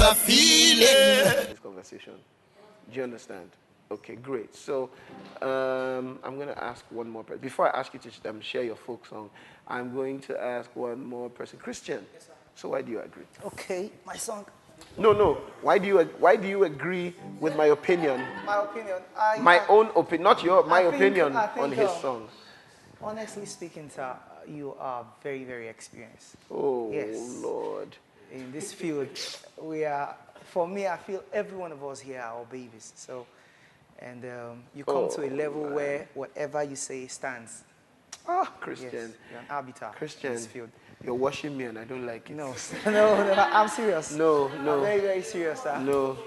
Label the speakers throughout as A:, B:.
A: a feeling. This conversation. Do you understand? Okay, great. So I'm going to ask one more person. Before I ask you to share your folk song, I'm going to ask one more person. Christian, yes, sir. So why do you agree?
B: Okay, my song.
A: No. Why do you agree with my opinion?
B: My opinion.
A: My own opinion, not my opinion on his songs.
B: Honestly speaking, sir, you are very, very experienced.
A: Oh,
B: yes.
A: Lord.
B: In this field, for me, I feel every one of us here are our babies. So, and you come to a level where whatever you say stands.
A: Ah, Christian.
B: Yes, you're an arbiter
A: Christian,
B: in this field.
A: You're washing me and I don't like it.
B: No, I'm serious.
A: No.
B: I'm very, very serious, sir.
A: No.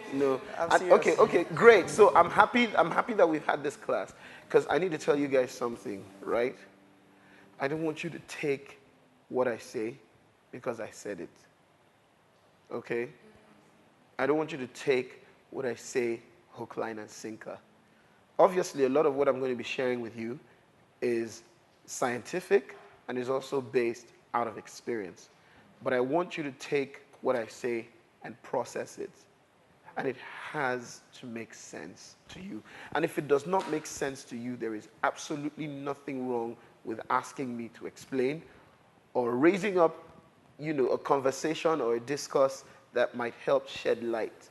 B: I'm serious.
A: Okay, great. So I'm happy that we've had this class because I need to tell you guys something, right? I don't want you to take what I say because I said it. Okay? I don't want you to take what I say hook, line, and sinker. Obviously, a lot of what I'm going to be sharing with you is scientific and is also based out of experience. But I want you to take what I say and process it. And it has to make sense to you. And if it does not make sense to you, there is absolutely nothing wrong with asking me to explain or raising up, a conversation or a discourse that might help shed light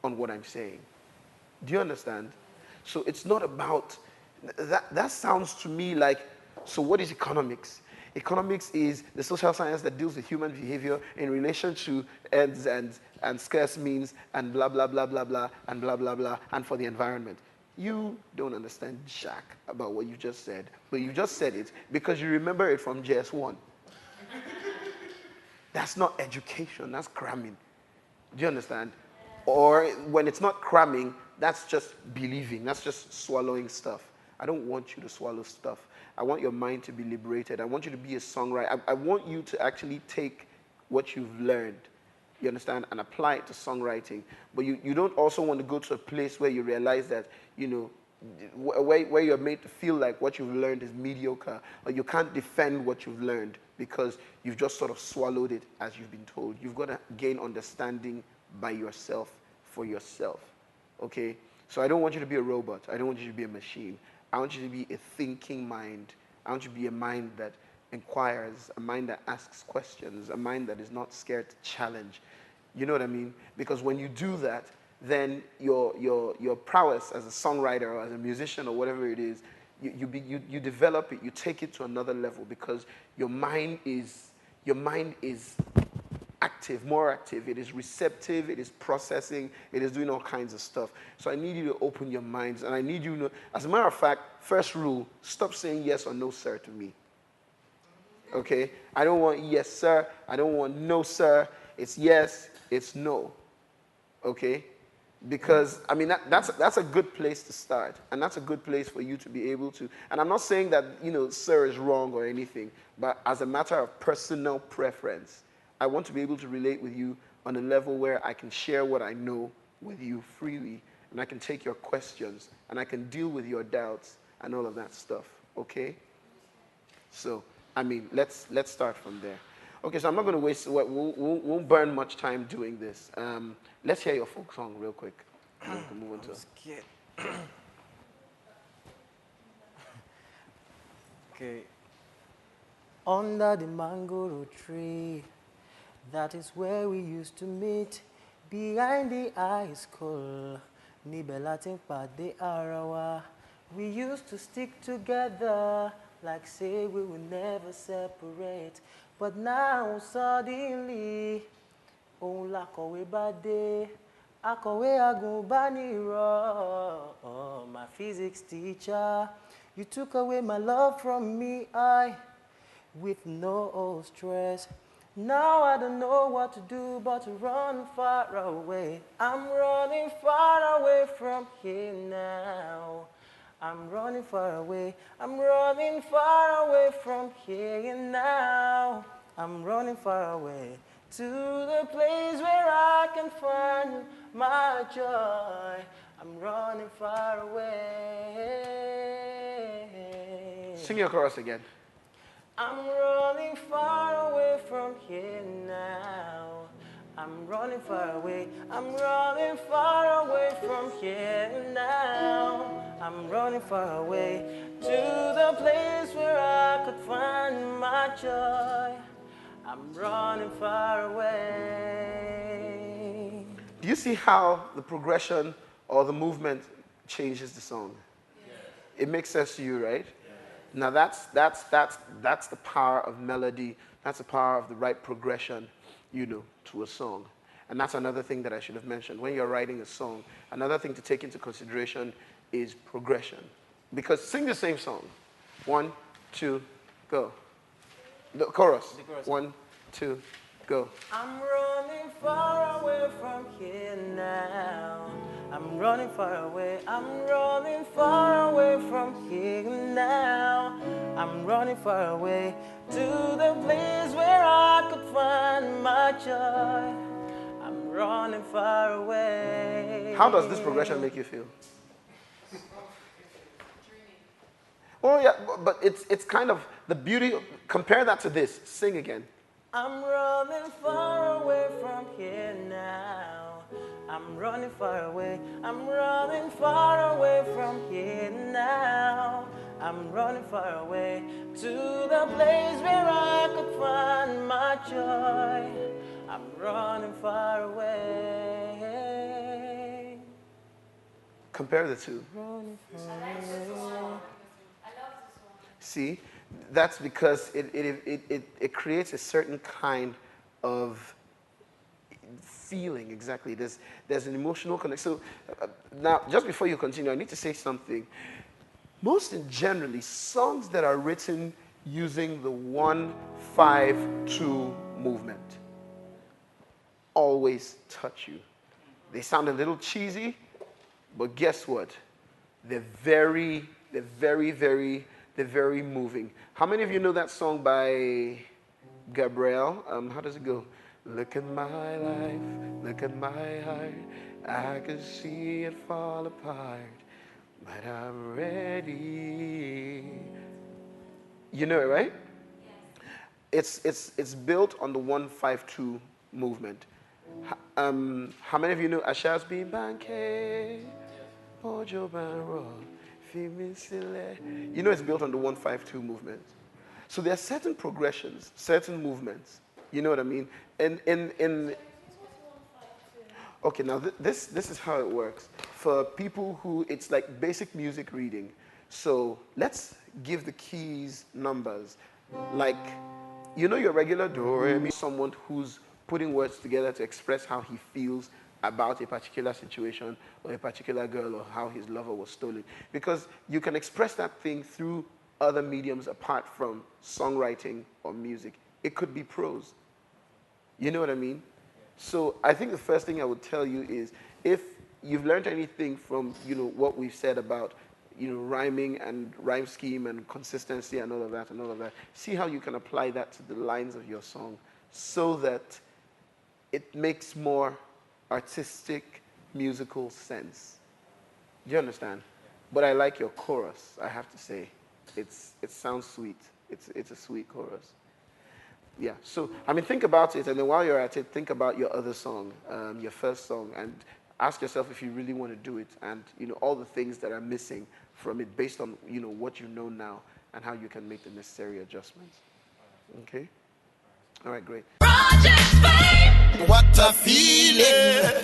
A: on what I'm saying. Do you understand? So it's not about, that sounds to me like, so what is economics? Economics is the social science that deals with human behavior in relation to ends and scarce means and blah, blah, blah, blah, blah, and blah, blah, blah, and for the environment. You don't understand jack about what you just said, but you just said it because you remember it from JS1. That's not education, that's cramming. Do you understand? Or when it's not cramming, that's just believing, that's just swallowing stuff. I don't want you to swallow stuff. I want your mind to be liberated. I want you to be a songwriter. I want you to actually take what you've learned, you understand, and apply it to songwriting. But you don't also want to go to a place where you realize that, where you're made to feel like what you've learned is mediocre, or you can't defend what you've learned because you've just sort of swallowed it as you've been told. You've got to gain understanding by yourself, for yourself, okay? So I don't want you to be a robot. I don't want you to be a machine. I want you to be a thinking mind. I want you to be a mind that inquires, a mind that asks questions, a mind that is not scared to challenge. You know what I mean? Because when you do that, then your prowess as a songwriter or as a musician or whatever it is, you develop it, you take it to another level because your mind is active, more active. It is receptive, it is processing, it is doing all kinds of stuff. So I need you to open your minds, and I need you to, as a matter of fact, first rule, stop saying yes or no, sir, to me. Okay? I don't want yes, sir. I don't want no, sir. It's yes, it's no. Okay? Because, I mean, that's a good place to start, and that's a good place for you to be able to, and I'm not saying that, sir is wrong or anything, but as a matter of personal preference, I want to be able to relate with you on a level where I can share what I know with you freely, and I can take your questions, and I can deal with your doubts and all of that stuff, okay? So, I mean, let's start from there. Okay, so I'm not going to waste, we'll burn much time doing this. Let's hear your folk song real quick. We can move on to.
B: Okay. Under the mango tree, that is where we used to meet. Behind the high school, Nibelatin Pade Arawa. We used to stick together, like say we will never separate. But now suddenly, òun làkọ̀wé bá dé, akọ̀wé agùnbánirọ̀, my physics teacher. You took away my love from me, with no stress. Now I don't know what to do but to run far away. I'm running far away from here now. I'm running far away. I'm running far away from here now. I'm running far away to the place where I can find my joy. I'm running far away.
A: Sing your chorus again.
B: I'm running far away from here now. I'm running far away. I'm running far away from here now. I'm running far away to the place where I could find my joy. I'm running far away.
A: Do you see how the progression or the movement changes the song? It makes sense to you, right? Now that's the power of melody. That's the power of the right progression, to a song. And that's another thing that I should have mentioned. When you're writing a song, another thing to take into consideration is progression. Because sing the same song. 1, 2, go. The chorus. 1, 2, go.
B: I'm running far away from here now. I'm running far away. I'm running far away from here now. I'm running far away to the place where I could find my joy. I'm running far away.
A: How does this progression make you feel? Oh yeah, but it's kind of the beauty. Compare that to this. Sing again.
B: I'm running far away from here now. I'm running far away. I'm running far away from here now. I'm running far away to the place where I could find my joy. I'm running far away.
A: Compare the two.
B: Running far away.
A: See, that's because it creates a certain kind of feeling. Exactly. There's an emotional connection. So now, just before you continue, I need to say something. Generally, songs that are written using the 1-5-2 movement always touch you. They sound a little cheesy, but guess what? They're very moving. How many of you know that song by Gabriel? How does it go? Look at my life, look at my heart. I can see it fall apart, but I'm ready. You know it, right? Yes. It's built on the 1-5-2 movement. How many of you know Asha's been banke? Ojo banro. You know it's built on the 1-5-2 movement. So there are certain progressions, certain movements. You know what I mean? Okay, now this is how it works. For people who, it's like basic music reading. So let's give the keys numbers. Like, your regular do, re, mi, someone who's putting words together to express how he feels about a particular situation or a particular girl or how his lover was stolen. Because you can express that thing through other mediums apart from songwriting or music. It could be prose. You know what I mean? So I think the first thing I would tell you is, if you've learned anything from, what we've said about, rhyming and rhyme scheme and consistency and all of that, see how you can apply that to the lines of your song so that it makes more artistic, musical sense. Do you understand? But I like your chorus, I have to say. It sounds sweet. It's a sweet chorus. Yeah, so, think about it, and then while you're at it, think about your other song, your first song, and ask yourself if you really want to do it, and, all the things that are missing from it based on, what you know now, and how you can make the necessary adjustments. Okay? All right, great.
C: What a feeling!